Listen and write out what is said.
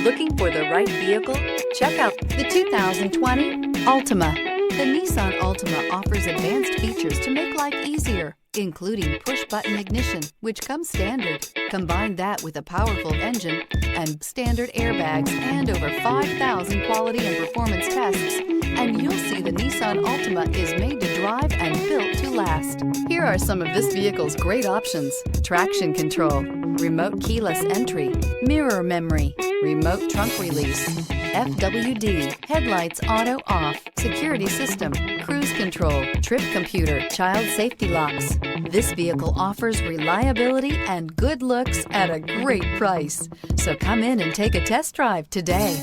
Looking for the right vehicle? Check out the 2020 Altima. The Nissan Altima offers advanced features to make life easier, including push-button ignition, which comes standard. Combine that with a powerful engine and standard airbags and over 5,000 quality and performance tests, and you'll see the Nissan Altima is made to drive and built to last. Here are some of this vehicle's great options: traction control, remote keyless entry, mirror memory, remote trunk release, FWD, headlights auto off, security system, cruise control, trip computer, child safety locks. This vehicle offers reliability and good looks at a great price. So come in and take a test drive today.